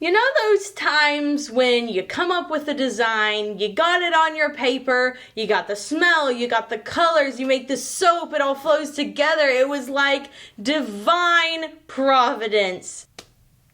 You know those times when you come up with a design, you got it on your paper, you got the smell, you got the colors, you make the soap, it all flows together. It was like divine providence.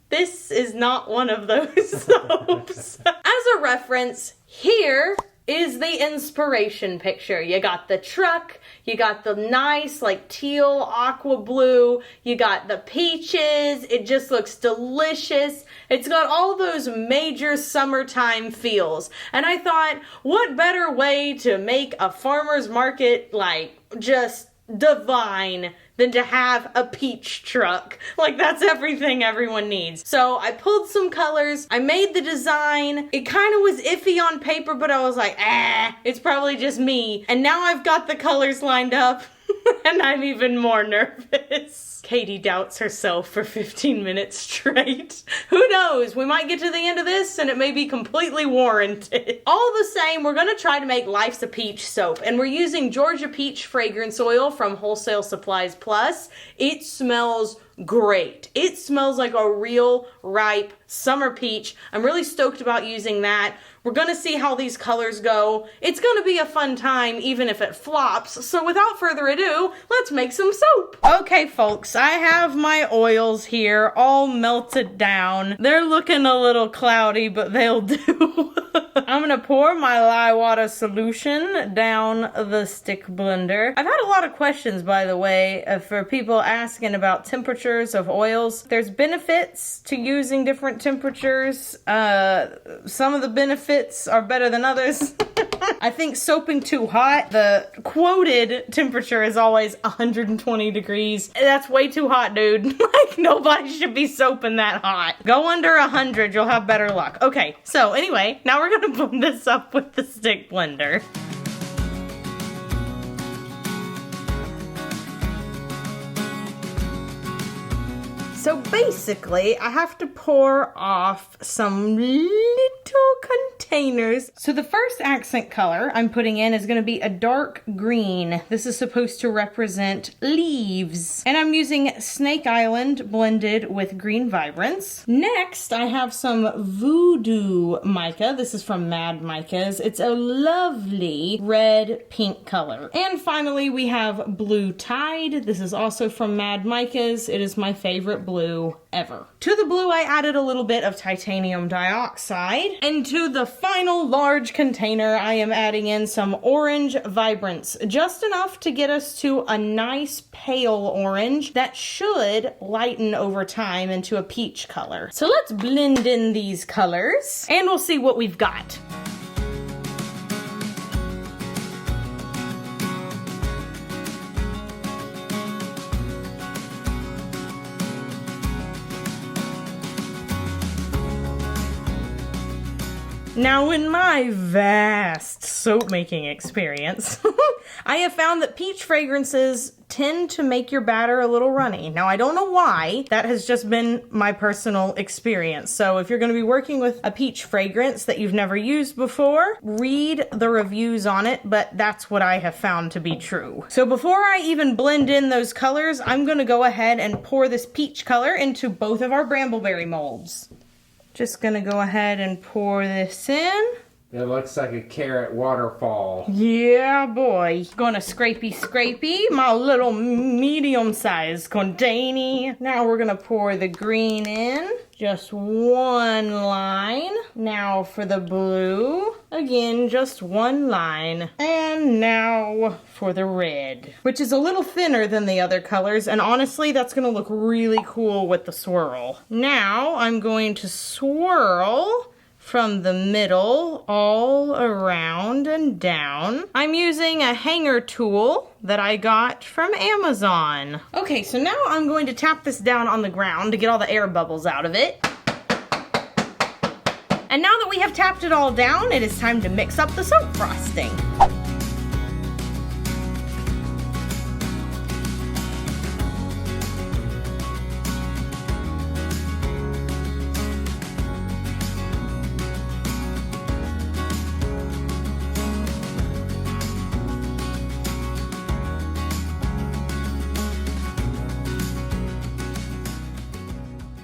This is not one of those soaps. As a reference, here is the inspiration picture. You got the truck, you got the nice like teal aqua blue, you got the peaches, it just looks delicious. It's got all those major summertime feels. And I thought, what better way to make a farmer's market like just divine than to have a peach truck. Like, that's everything everyone needs. So I pulled some colors, I made the design. It kind of was iffy on paper, but I was like, it's probably just me. And now I've got the colors lined up and I'm even more nervous. Katie doubts herself for 15 minutes straight. Who knows? We might get to the end of this and it may be completely warranted. All the same, we're gonna try to make Life's a Peach soap, and we're using Georgia Peach fragrance oil from Wholesale Supplies Plus. It smells great. It smells like a real ripe summer peach. I'm really stoked about using that. We're gonna see how these colors go. It's gonna be a fun time even if it flops. So without further ado, let's make some soap. Okay folks, I have my oils here all melted down. They're looking a little cloudy, but they'll do. I'm gonna pour my lye water solution down the stick blender. I've had a lot of questions, by the way, for people asking about temperatures of oils. There's benefits to using different temperatures. Some of the benefits are better than others. I think soaping too hot, the quoted temperature is always 120 degrees. That's way too hot, dude. Like, nobody should be soaping that hot. Go under 100, you'll have better luck. Okay, so anyway, now we're gonna blend this up with the stick blender. So basically, I have to pour off some little containers. So the first accent color I'm putting in is going to be a dark green. This is supposed to represent leaves. And I'm using Snake Island blended with Green Vibrance. Next, I have some Voodoo Mica. This is from Mad Micas. It's a lovely red-pink color. And finally, we have Blue Tide. This is also from Mad Micas. It is my favorite blue ever. To the blue, I added a little bit of titanium dioxide. And to the final large container, I am adding in some Orange Vibrance, just enough to get us to a nice pale orange that should lighten over time into a peach color. So let's blend in these colors and we'll see what we've got. Now, in my vast soap making experience, I have found that peach fragrances tend to make your batter a little runny. Now, I don't know why. That has just been my personal experience. So if you're going to be working with a peach fragrance that you've never used before, read the reviews on it, but that's what I have found to be true. So before I even blend in those colors, I'm going to go ahead and pour this peach color into both of our Brambleberry molds. Just gonna go ahead and pour this in. It looks like a carrot waterfall. Yeah, boy. Gonna scrapey my little medium-sized container. Now we're gonna pour the green in. Just one line. Now for the blue. Again, just one line. And now for the red, which is a little thinner than the other colors. And honestly, that's gonna look really cool with the swirl. Now I'm going to swirl from the middle all around and down. I'm using a hanger tool that I got from Amazon. Okay, so now I'm going to tap this down on the ground to get all the air bubbles out of it. And now that we have tapped it all down, it is time to mix up the soap frosting.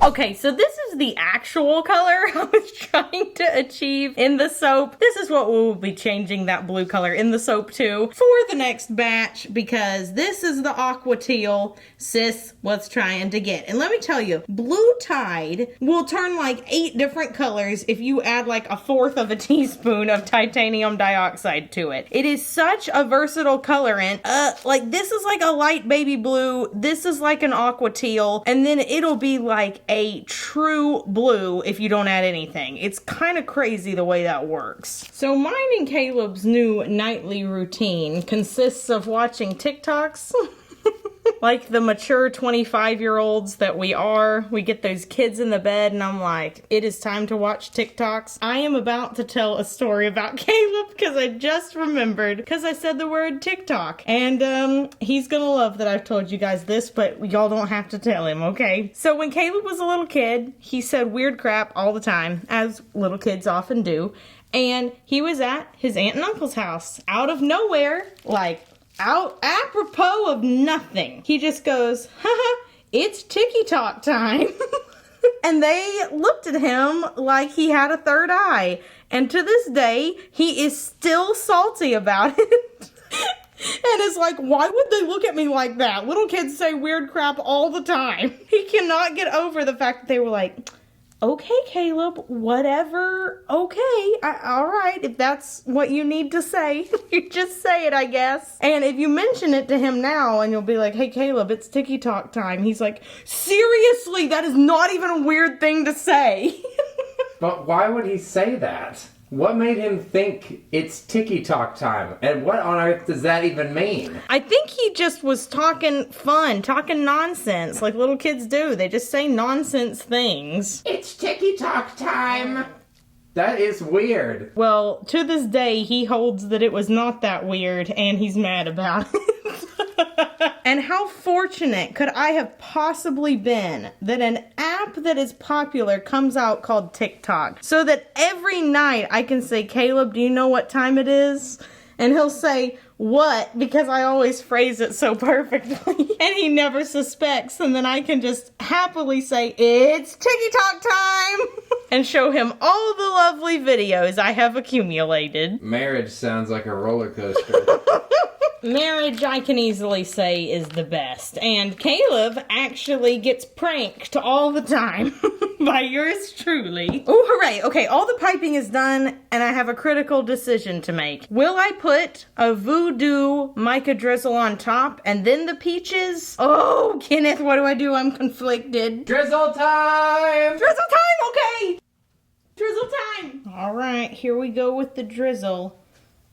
Okay, so this is the actual color I was trying to achieve in the soap. This is what we'll be changing that blue color in the soap to for the next batch, because this is the aqua teal sis was trying to get. And let me tell you, blue Tide will turn like 8 different colors if you add like 1/4 of a teaspoon of titanium dioxide to it. It is such a versatile colorant. Like this is like a light baby blue, this is like an aqua teal, and then it'll be like a true blue if you don't add anything. It's kind of crazy the way that works. So mine and Caleb's new nightly routine consists of watching TikToks. Like the mature 25-year-olds that we are. We get those kids in the bed and I'm like, it is time to watch TikToks. I am about to tell a story about Caleb because I just remembered because I said the word TikTok. And he's gonna love that I've told you guys this, but y'all don't have to tell him, okay? So when Caleb was a little kid, he said weird crap all the time, as little kids often do. And he was at his aunt and uncle's house out of nowhere, like out apropos of nothing. He just goes, haha, it's TikTok time. And they looked at him like he had a third eye. And to this day, he is still salty about it. And it's like, why would they look at me like that? Little kids say weird crap all the time. He cannot get over the fact that they were like, okay, Caleb, whatever, okay, all right, if that's what you need to say, you just say it, I guess. And if you mention it to him now and you'll be like, hey, Caleb, it's TikTok time, he's like, seriously, that is not even a weird thing to say. But why would he say that? What made him think it's TikTok time? And what on earth does that even mean? I think he just was talking fun, talking nonsense like little kids do. They just say nonsense things. It's TikTok time. That is weird. Well, to this day, he holds that it was not that weird and he's mad about it. And how fortunate could I have possibly been that an app that is popular comes out called TikTok, so that every night I can say, Caleb, do you know what time it is? And he'll say, what? Because I always phrase it so perfectly. And he never suspects. And then I can just happily say, it's TikTok time. And show him all the lovely videos I have accumulated. Marriage sounds like a roller coaster. Marriage, I can easily say, is the best. And Caleb actually gets pranked all the time by yours truly. Oh, hooray. Okay, all the piping is done, and I have a critical decision to make. Will I put a voodoo mica drizzle on top and then the peaches? Oh, Kenneth, what do I do? I'm conflicted. Drizzle time! Drizzle time, okay! Drizzle time! All right, here we go with the drizzle.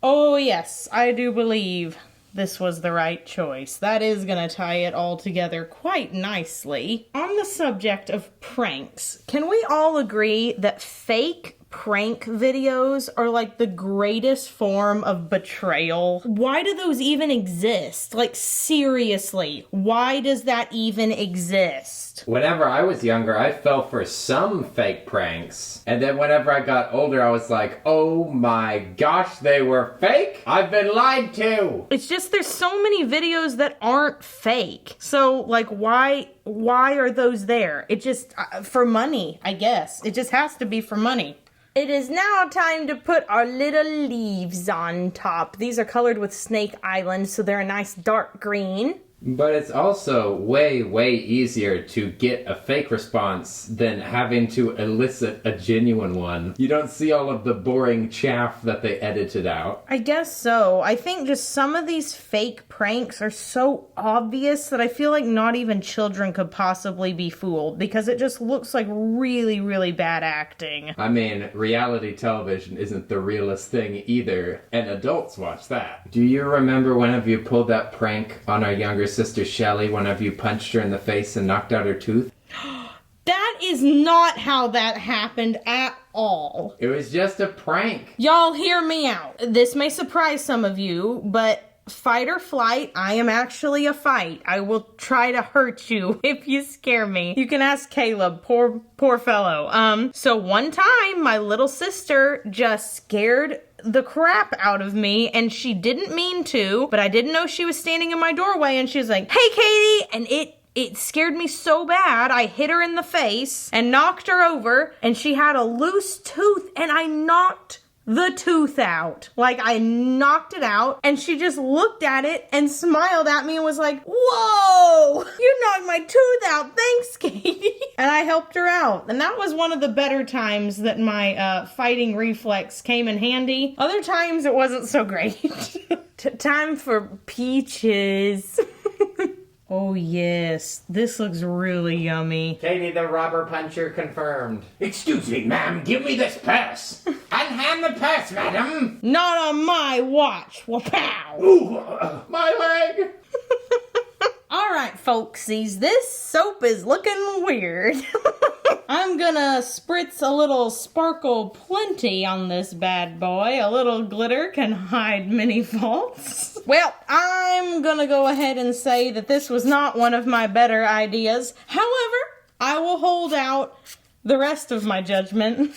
Oh, yes, I do believe this was the right choice. That is gonna tie it all together quite nicely. On the subject of pranks, can we all agree that fake prank videos are like the greatest form of betrayal? Why do those even exist? Like, seriously, why does that even exist? Whenever I was younger, I fell for some fake pranks. And then whenever I got older, I was like, oh my gosh, they were fake? I've been lied to! It's just there's so many videos that aren't fake. So, like, why are those there? It just, for money, I guess. It just has to be for money. It is now time to put our little leaves on top. These are colored with Snake Island, so they're a nice dark green. But it's also way, way easier to get a fake response than having to elicit a genuine one. You don't see all of the boring chaff that they edited out. I guess so. I think just some of these fake pranks are so obvious that I feel like not even children could possibly be fooled because it just looks like really, really bad acting. I mean, reality television isn't the realest thing either, and adults watch that. Do you remember whenever you pulled that prank on our younger sister Shelly whenever you punched her in the face and knocked out her tooth? That is not how that happened at all. It was just a prank. Y'all hear me out. This may surprise some of you, but fight or flight, I am actually a fight. I will try to hurt you if you scare me. You can ask Caleb, poor fellow. So one time, my little sister just scared the crap out of me, and she didn't mean to, but I didn't know she was standing in my doorway, and she was like, hey, Katie, and it it scared me so bad, I hit her in the face and knocked her over, and she had a loose tooth, and I knocked the tooth out. Like, I knocked it out, and she just looked at it and smiled at me and was like, whoa, you knocked my tooth out. Thanks, Katie. And I helped her out. And that was one of the better times that my fighting reflex came in handy. Other times it wasn't so great. Time for peaches. Oh yes, this looks really yummy. Katie the robber puncher confirmed. Excuse me, ma'am, give me this purse. Unhand the purse, madam! Not on my watch. Wapow! Ooh, My leg! Alright, folksies, this soap is looking weird. I'm gonna spritz a little sparkle plenty on this bad boy. A little glitter can hide many faults. Well, I'm gonna go ahead and say that this was not one of my better ideas. However, I will hold out the rest of my judgment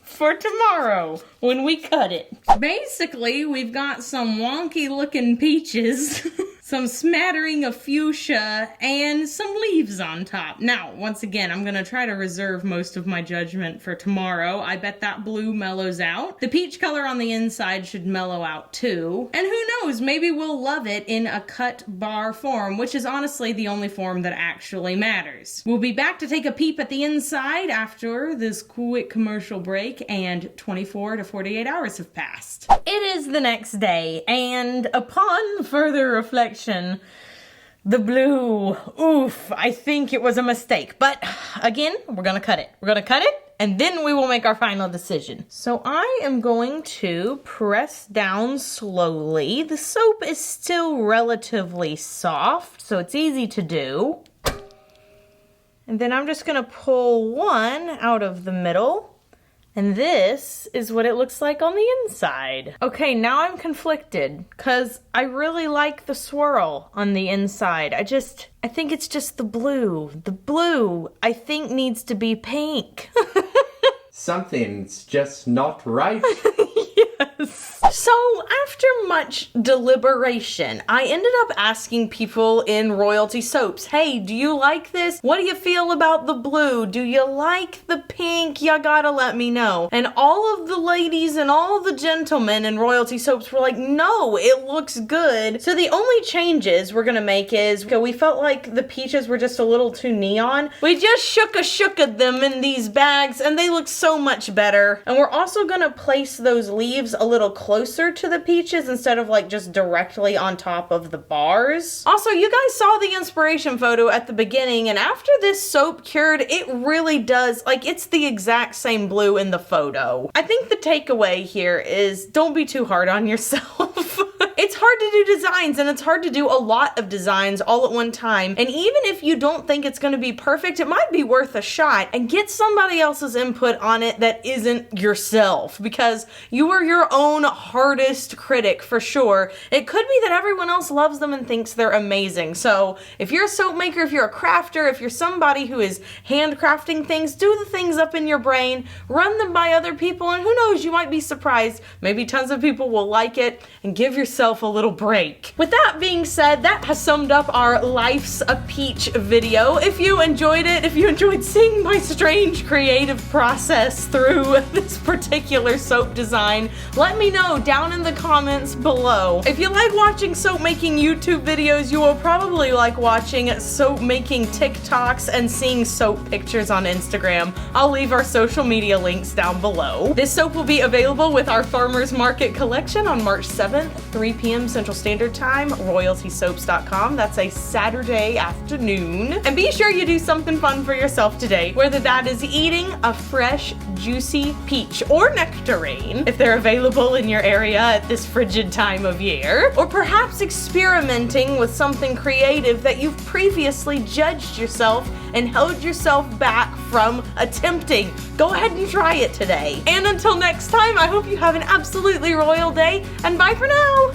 for tomorrow when we cut it. Basically, we've got some wonky looking peaches, some smattering of fuchsia, and some leaves on top. Now, once again, I'm gonna try to reserve most of my judgment for tomorrow. I bet that blue mellows out. The peach color on the inside should mellow out too. And who knows, maybe we'll love it in a cut bar form, which is honestly the only form that actually matters. We'll be back to take a peep at the inside after this quick commercial break, and 24 to 48 hours have passed. It is the next day, and upon further reflection, the blue, oof, I think it was a mistake. But again, we're gonna cut it. We're gonna cut it, and then we will make our final decision. So I am going to press down slowly. The soap is still relatively soft, so it's easy to do. And then I'm just gonna pull one out of the middle. And this is what it looks like on the inside. Okay, now I'm conflicted because I really like the swirl on the inside. I think it's just the blue. The blue, I think, needs to be pink. Something's just not right. Yes. So after much deliberation, I ended up asking people in royalty soaps, hey, do you like this? What do you feel about the blue? Do you like the pink? You gotta let me know. And all of the ladies and all the gentlemen in royalty soaps were like, no, it looks good. So the only changes we're gonna make is, we felt like the peaches were just a little too neon. We just shook-a them in these bags, and they look so much better. And we're also gonna place those leaves a little closer to the peaches instead of like just directly on top of the bars. Also, you guys saw the inspiration photo at the beginning, and after this soap cured, it really does, like, it's the exact same blue in the photo. I think the takeaway here is don't be too hard on yourself. It's hard to do designs, and it's hard to do a lot of designs all at one time. And even if you don't think it's gonna be perfect, it might be worth a shot, and get somebody else's input on it that isn't yourself, because you are your own hardest critic for sure. It could be that everyone else loves them and thinks they're amazing. So if you're a soap maker, if you're a crafter, if you're somebody who is handcrafting things, do the things up in your brain, run them by other people, and who knows, you might be surprised. Maybe tons of people will like it, and give yourself a little break. With that being said, that has summed up our Life's a Peach video. If you enjoyed it, if you enjoyed seeing my strange creative process through this particular soap design, let me know down in the comments below. If you like watching soap making YouTube videos, you will probably like watching soap making TikToks and seeing soap pictures on Instagram. I'll leave our social media links down below. This soap will be available with our Farmers Market collection on March 7th, 3 p.m. Central Standard Time, royaltysoaps.com. That's a Saturday afternoon. And be sure you do something fun for yourself today, whether that is eating a fresh, juicy peach or nectarine, if they're available in your area at this frigid time of year, or perhaps experimenting with something creative that you've previously judged yourself and held yourself back from attempting. Go ahead and try it today. And until next time, I hope you have an absolutely royal day, and bye for now.